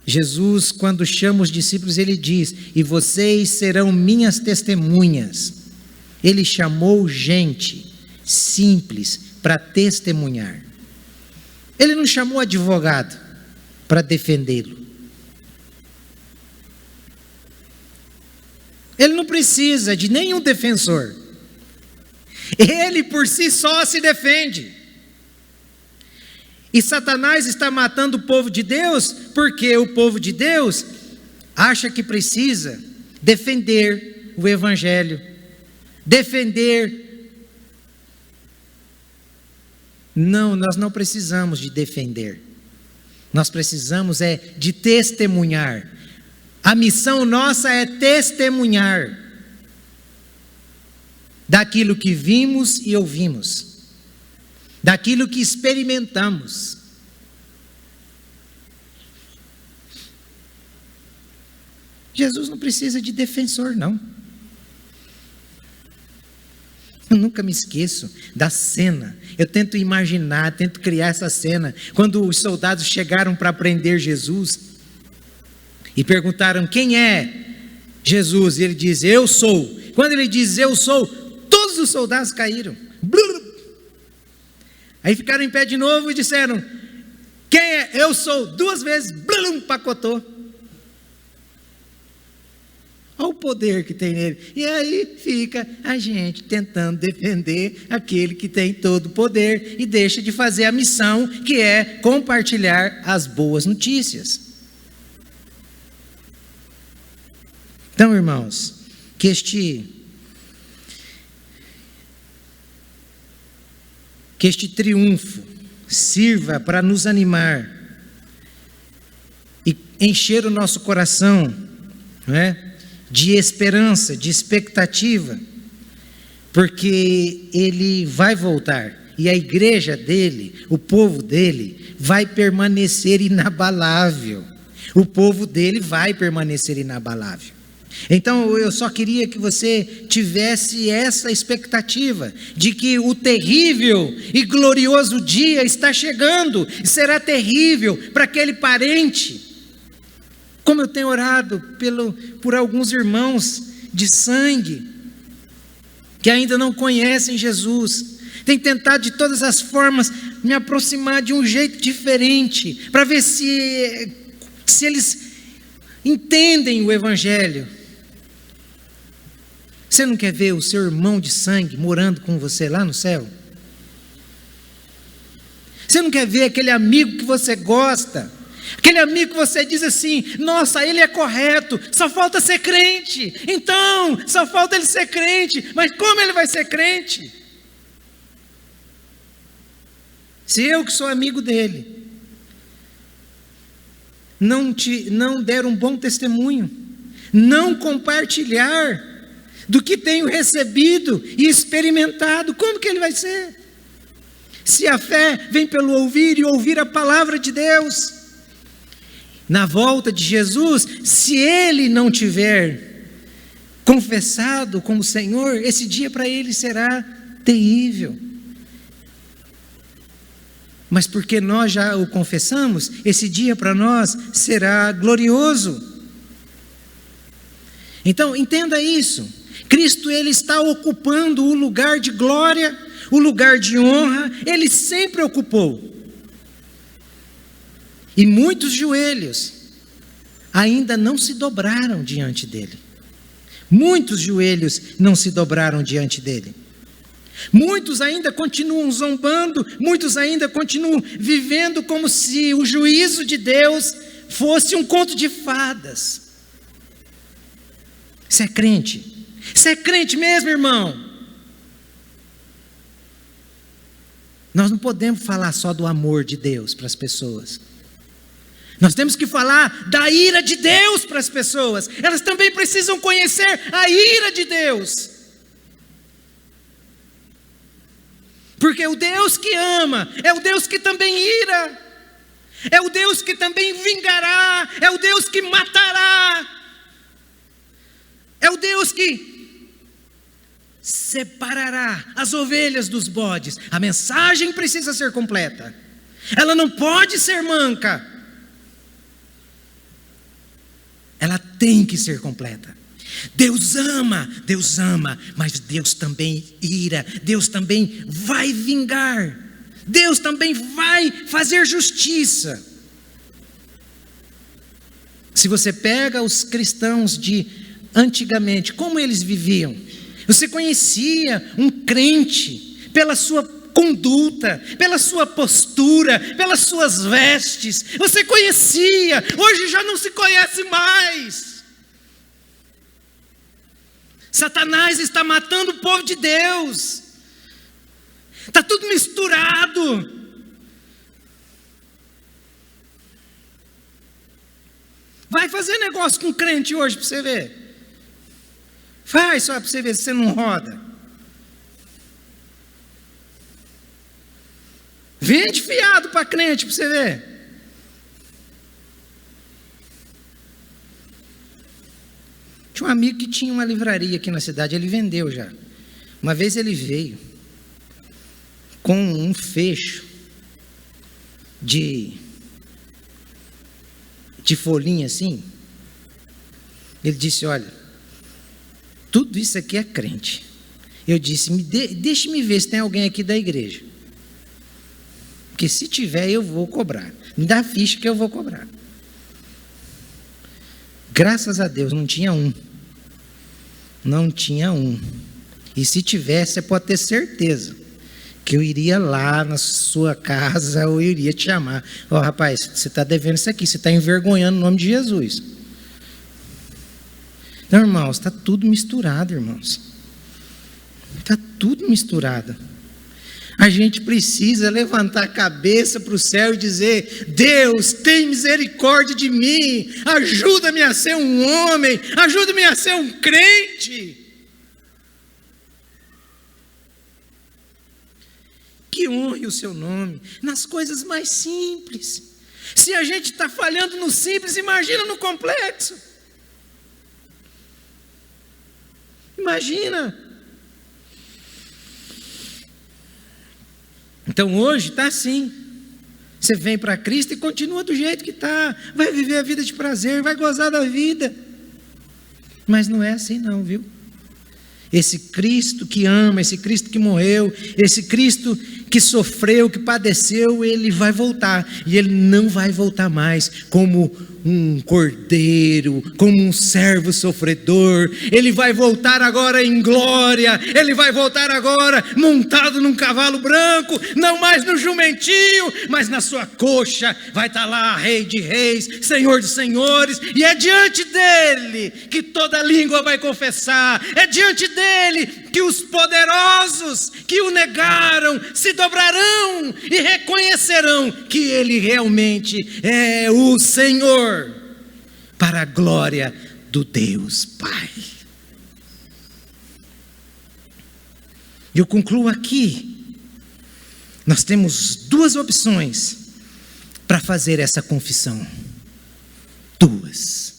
Jesus, quando chama os discípulos, ele diz: e vocês serão minhas testemunhas. Ele chamou gente simples para testemunhar. Ele não chamou advogado para defendê-lo. Ele não precisa de nenhum defensor. Ele por si só se defende. E Satanás está matando o povo de Deus porque o povo de Deus acha que precisa defender o evangelho, defender. Não, nós não precisamos de defender. Nós precisamos de testemunhar. A missão nossa é testemunhar daquilo que vimos e ouvimos, daquilo que experimentamos. Jesus não precisa de defensor, não. Eu nunca me esqueço da cena. Eu tento imaginar, tento criar essa cena. Quando os soldados chegaram para prender Jesus e perguntaram: quem é Jesus? E ele diz: eu sou. Quando ele diz eu sou, todos os soldados caíram. Aí ficaram em pé de novo e disseram: quem é? Eu sou. 2 vezes, pacotou. Olha o poder que tem nele. E aí fica a gente tentando defender aquele que tem todo o poder e deixa de fazer a missão, que é compartilhar as boas notícias. Então, irmãos, que este triunfo sirva para nos animar e encher o nosso coração, não é? De esperança, de expectativa, porque ele vai voltar e a igreja dele, o povo dele, vai permanecer inabalável. O povo dele vai permanecer inabalável. Então eu só queria que você tivesse essa expectativa de que o terrível e glorioso dia está chegando e será terrível para aquele parente. Como eu tenho orado por alguns irmãos de sangue que ainda não conhecem Jesus, tenho tentado de todas as formas me aproximar de um jeito diferente para ver se eles entendem o evangelho. Você não quer ver o seu irmão de sangue morando com você lá no céu? Você não quer ver aquele amigo que você gosta? Aquele amigo que você diz assim: nossa, ele é correto, só falta ser crente. Então, só falta ele ser crente. Mas como ele vai ser crente? Se eu que sou amigo dele não der um bom testemunho, não compartilhar do que tenho recebido e experimentado, como que ele vai ser? Se a fé vem pelo ouvir e ouvir a palavra de Deus, na volta de Jesus, se ele não tiver confessado como Senhor, esse dia para ele será terrível. Mas porque nós já o confessamos, esse dia para nós será glorioso. Então entenda isso. Cristo, ele está ocupando o lugar de glória, o lugar de honra, ele sempre ocupou. E muitos joelhos ainda não se dobraram diante dele. Muitos joelhos não se dobraram diante dele. Muitos ainda continuam zombando, muitos ainda continuam vivendo como se o juízo de Deus fosse um conto de fadas. Você é crente? Você é crente mesmo, irmão? Nós não podemos falar só do amor de Deus para as pessoas. Nós temos que falar da ira de Deus para as pessoas. Elas também precisam conhecer a ira de Deus. Porque o Deus que ama é o Deus que também ira. É o Deus que também vingará. É o Deus que matará. É o Deus que separará as ovelhas dos bodes. A mensagem precisa ser completa. Ela não pode ser manca. Ela tem que ser completa. Deus ama, mas Deus também ira. Deus também vai vingar. Deus também vai fazer justiça. Se você pega os cristãos de antigamente, como eles viviam? Você conhecia um crente pela sua conduta, pela sua postura, pelas suas vestes. Você conhecia, hoje já não se conhece mais. Satanás está matando o povo de Deus. Está tudo misturado. Vai fazer negócio com crente hoje para você ver. Faz só para você ver se você não roda. Vende fiado para crente para você ver. Tinha um amigo que tinha uma livraria aqui na cidade, ele vendeu já. Uma vez ele veio com um fecho de folhinha assim. Ele disse: olha, tudo isso aqui é crente. Eu disse: deixe-me ver se tem alguém aqui da igreja. Porque se tiver eu vou cobrar. Me dá a ficha que eu vou cobrar. Graças a Deus não tinha um. Não tinha um. E se tivesse, você pode ter certeza que eu iria lá na sua casa ou eu iria te chamar. Ó, rapaz, você está devendo isso aqui, você está envergonhando o nome de Jesus. Não, irmãos, está tudo misturado, irmãos. Está tudo misturado. A gente precisa levantar a cabeça para o céu e dizer: Deus, tem misericórdia de mim, ajuda-me a ser um homem, ajuda-me a ser um crente. Que honre o seu nome nas coisas mais simples. Se a gente está falhando no simples, imagina no complexo. Imagina. Então hoje está assim. Você vem para Cristo e continua do jeito que está. Vai viver a vida de prazer, vai gozar da vida. Mas não é assim não, viu? Esse Cristo que ama, esse Cristo que morreu, esse Cristo que sofreu, que padeceu, ele vai voltar. E ele não vai voltar mais como um cordeiro, como um servo sofredor. Ele vai voltar agora em glória. Ele vai voltar agora montado num cavalo branco, não mais no jumentinho, mas na sua coxa vai estar lá Rei de reis, Senhor de senhores. E é diante dele que toda língua vai confessar. É diante dele que os poderosos que o negaram se dobrarão e reconhecerão que ele realmente é o Senhor, para a glória do Deus Pai. Eu concluo aqui. Nós temos duas opções para fazer essa confissão. Duas.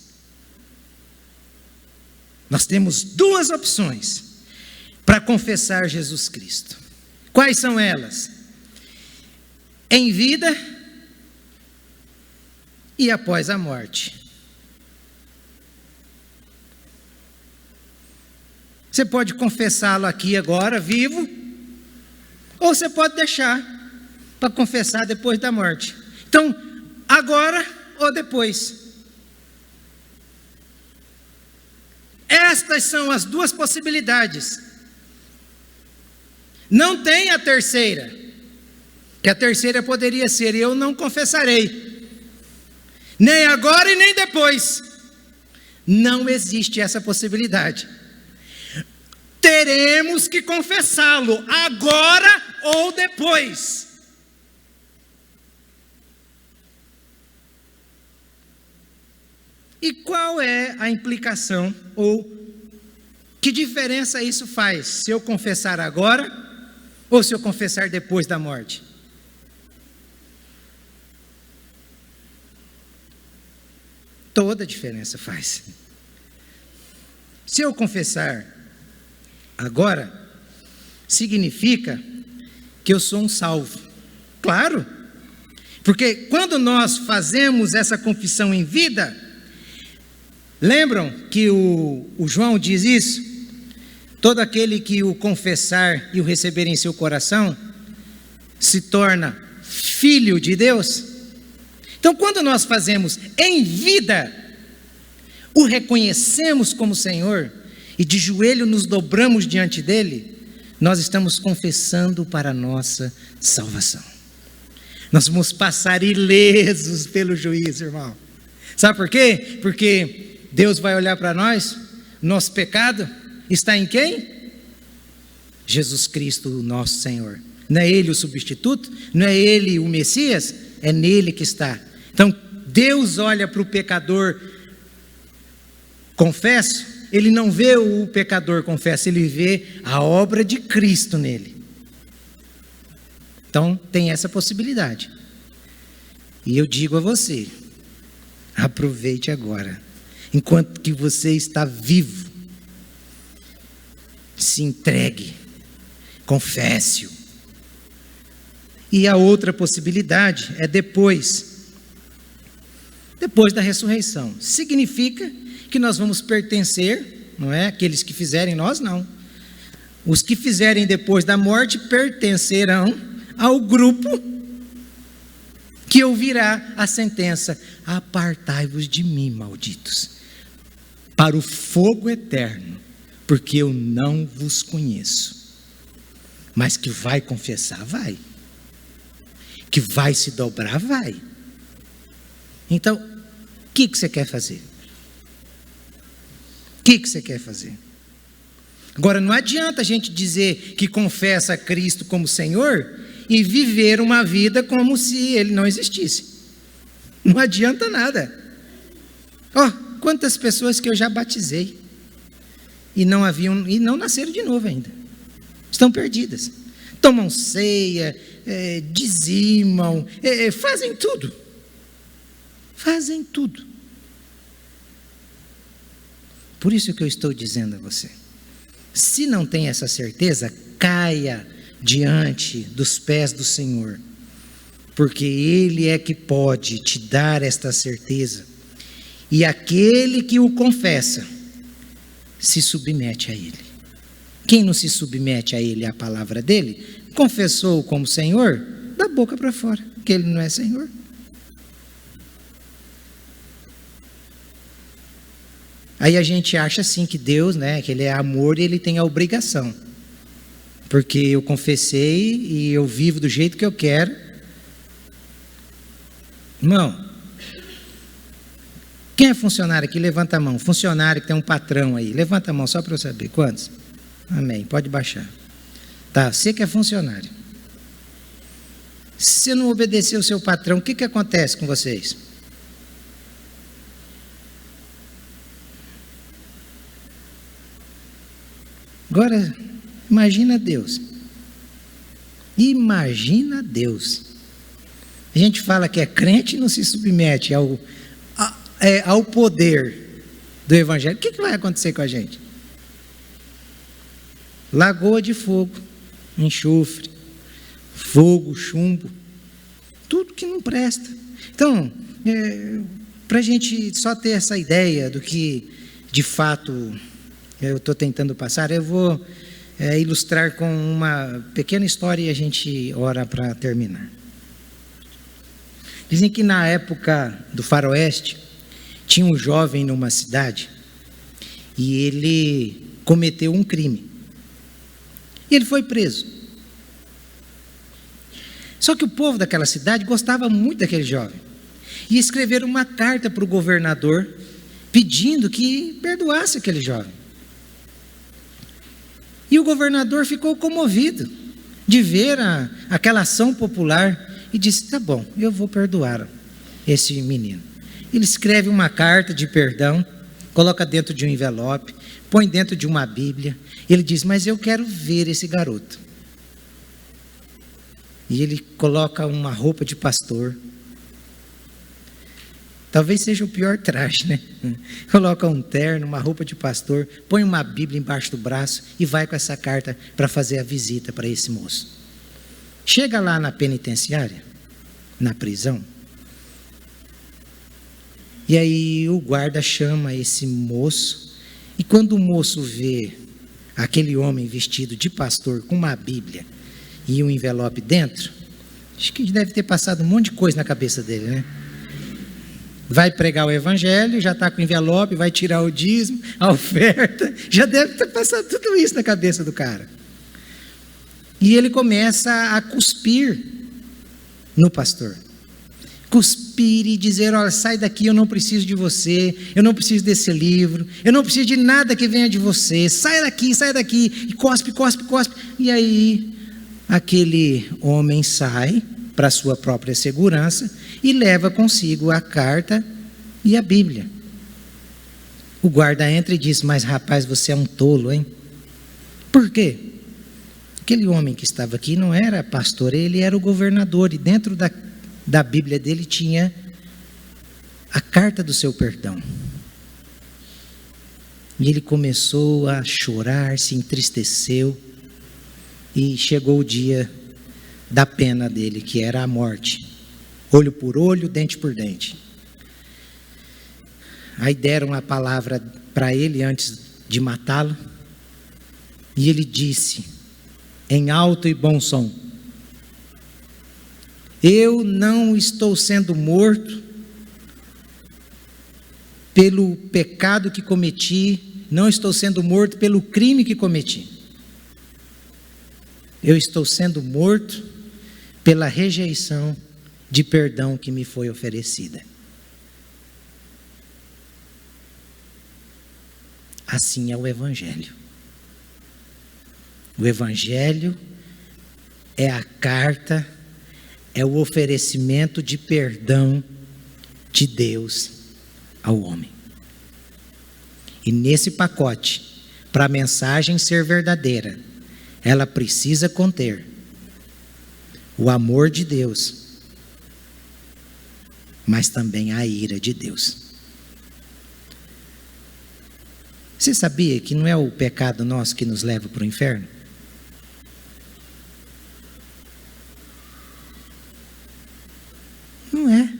Nós temos duas opções para confessar Jesus Cristo. Quais são elas? Em vida e após a morte. Você pode confessá-lo aqui agora, vivo, ou você pode deixar para confessar depois da morte. Então, agora ou depois. Estas são as duas possibilidades. Não tem a terceira. Que a terceira poderia ser: eu não confessarei. Nem agora e nem depois. Não existe essa possibilidade. Teremos que confessá-lo agora ou depois. E qual é a implicação, ou que diferença isso faz, se eu confessar agora ou se eu confessar depois da morte? Toda a diferença faz. Se eu confessar agora, significa que eu sou um salvo. Claro, porque quando nós fazemos essa confissão em vida, lembram que o João diz isso? Todo aquele que o confessar e o receber em seu coração, se torna filho de Deus. Então, quando nós fazemos em vida, o reconhecemos como Senhor, e de joelho nos dobramos diante dele, nós estamos confessando para a nossa salvação. Nós vamos passar ilesos pelo juízo, irmão. Sabe por quê? Porque Deus vai olhar para nós, nosso pecado está em quem? Jesus Cristo, o nosso Senhor. Não é Ele o substituto, não é Ele o Messias, é nele que está. Então, Deus olha para o pecador confesso, Ele não vê o pecador confesso, Ele vê a obra de Cristo nele. Então, tem essa possibilidade. E eu digo a você, aproveite agora, enquanto que você está vivo, se entregue, confesse-o. E a outra possibilidade é depois da ressurreição. Significa que nós vamos pertencer, não é? Aqueles que fizerem, nós não. Os que fizerem depois da morte pertencerão ao grupo que ouvirá a sentença: apartai-vos de mim, malditos, para o fogo eterno, porque eu não vos conheço. Mas que vai confessar, vai. Que vai se dobrar, vai. Então, o que você quer fazer? O que você quer fazer? Agora, não adianta a gente dizer que confessa a Cristo como Senhor e viver uma vida como se Ele não existisse. Não adianta nada. Quantas pessoas que eu já batizei e não nasceram de novo ainda. Estão perdidas. Tomam ceia, dizimam, fazem tudo. Fazem tudo. Por isso que eu estou dizendo a você, se não tem essa certeza, caia diante dos pés do Senhor, porque Ele é que pode te dar esta certeza, e aquele que o confessa, se submete a Ele. Quem não se submete a Ele, à palavra dEle, confessou como Senhor, da boca para fora, que Ele não é Senhor. Aí a gente acha assim que Deus, né, que Ele é amor e Ele tem a obrigação. Porque eu confessei e eu vivo do jeito que eu quero. Irmão, quem é funcionário aqui? Levanta a mão. Funcionário que tem um patrão aí. Levanta a mão só para eu saber. Quantos? Amém. Pode baixar. Tá, você que é funcionário. Se você não obedecer o seu patrão, o que acontece com vocês? Agora, imagina Deus. Imagina Deus. A gente fala que é crente e não se submete ao poder do Evangelho. O que vai acontecer com a gente? Lagoa de fogo, enxofre, fogo, chumbo, tudo que não presta. Então, para a gente só ter essa ideia do que de fato eu estou tentando passar, eu vou ilustrar com uma pequena história e a gente ora para terminar. Dizem que na época do faroeste, tinha um jovem numa cidade e ele cometeu um crime. E ele foi preso. Só que o povo daquela cidade gostava muito daquele jovem. E escreveram uma carta para o governador pedindo que perdoasse aquele jovem. E o governador ficou comovido de ver aquela ação popular e disse: tá bom, eu vou perdoar esse menino. Ele escreve uma carta de perdão, coloca dentro de um envelope, põe dentro de uma Bíblia. Ele diz: mas eu quero ver esse garoto. E ele coloca uma roupa de pastor. Talvez seja o pior traje, né? Coloca um terno, uma roupa de pastor, põe uma Bíblia embaixo do braço e vai com essa carta para fazer a visita para esse moço. Chega lá na penitenciária, na prisão, e aí o guarda chama esse moço, e quando o moço vê aquele homem vestido de pastor com uma Bíblia e um envelope dentro, acho que deve ter passado um monte de coisa na cabeça dele, né? Vai pregar o evangelho, já está com o envelope, vai tirar o dízimo, a oferta, já deve ter passado tudo isso na cabeça do cara. E ele começa a cuspir no pastor. Cuspir e dizer: olha, sai daqui, eu não preciso de você, eu não preciso desse livro, eu não preciso de nada que venha de você, sai daqui, e cospe. E aí, aquele homem sai para sua própria segurança e leva consigo a carta e a Bíblia. O guarda entra e diz: mas rapaz, você é um tolo, hein? Por quê? Aquele homem que estava aqui não era pastor, ele era o governador, e dentro da Bíblia dele tinha a carta do seu perdão. E ele começou a chorar, se entristeceu, e chegou o dia da pena dele, que era a morte. Olho por olho, dente por dente. Aí deram a palavra para ele antes de matá-lo, e ele disse, em alto e bom som: eu não estou sendo morto pelo pecado que cometi, não estou sendo morto pelo crime que cometi. Eu estou sendo morto pela rejeição de perdão que me foi oferecida. Assim é o Evangelho. O Evangelho é a carta, é o oferecimento de perdão de Deus ao homem. E nesse pacote, para a mensagem ser verdadeira, ela precisa conter o amor de Deus, mas também a ira de Deus. Você sabia que não é o pecado nosso que nos leva para o inferno? Não é.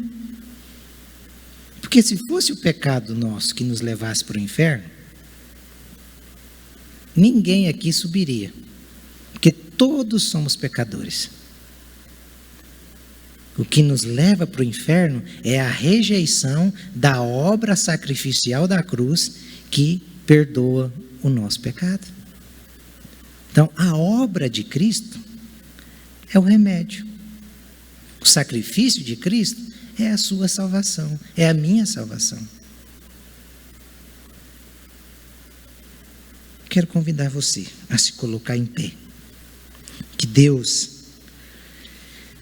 Porque se fosse o pecado nosso que nos levasse para o inferno, ninguém aqui subiria. Porque todos somos pecadores. O que nos leva para o inferno é a rejeição da obra sacrificial da cruz que perdoa o nosso pecado. Então, a obra de Cristo é o remédio. O sacrifício de Cristo é a sua salvação, é a minha salvação. Quero convidar você a se colocar em pé. Que Deus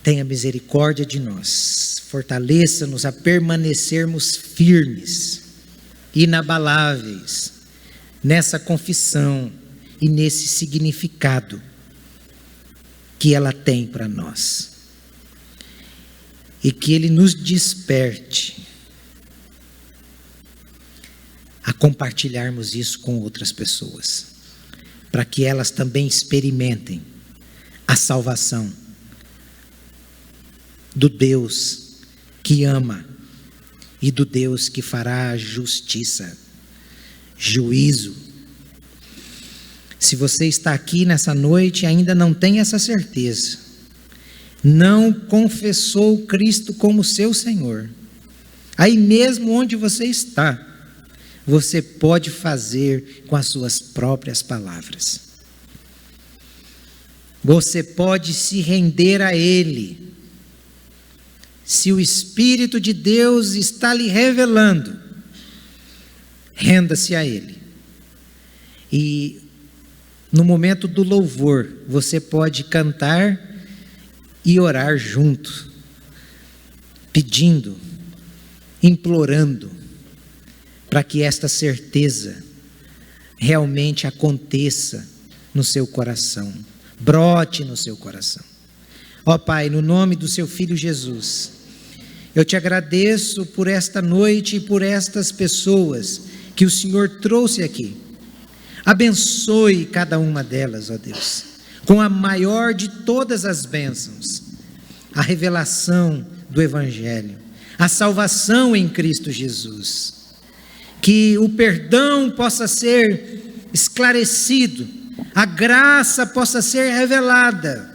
tenha misericórdia de nós, fortaleça-nos a permanecermos firmes, inabaláveis, nessa confissão e nesse significado que ela tem para nós. E que Ele nos desperte a compartilharmos isso com outras pessoas, para que elas também experimentem a salvação do Deus que ama e do Deus que fará justiça, juízo. Se você está aqui nessa noite e ainda não tem essa certeza, não confessou Cristo como seu Senhor, aí mesmo onde você está, você pode fazer com as suas próprias palavras. Você pode se render a Ele. Se o Espírito de Deus está lhe revelando, renda-se a Ele. E no momento do louvor, você pode cantar e orar junto, pedindo implorando para que esta certeza realmente aconteça no seu coração, brote no seu coração. Ó Pai, no nome do seu Filho Jesus, eu te agradeço por esta noite e por estas pessoas que o Senhor trouxe aqui. Abençoe cada uma delas, ó Deus, com a maior de todas as bênçãos, a revelação do Evangelho, a salvação em Cristo Jesus. Que o perdão possa ser esclarecido, a graça possa ser revelada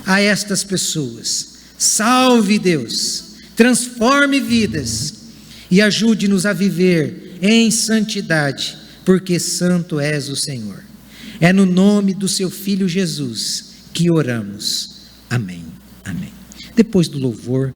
a estas pessoas. Salve, Deus, transforme vidas e ajude-nos a viver em santidade, porque santo és o Senhor. É no nome do seu Filho Jesus que oramos. Amém. Amém. Depois do louvor,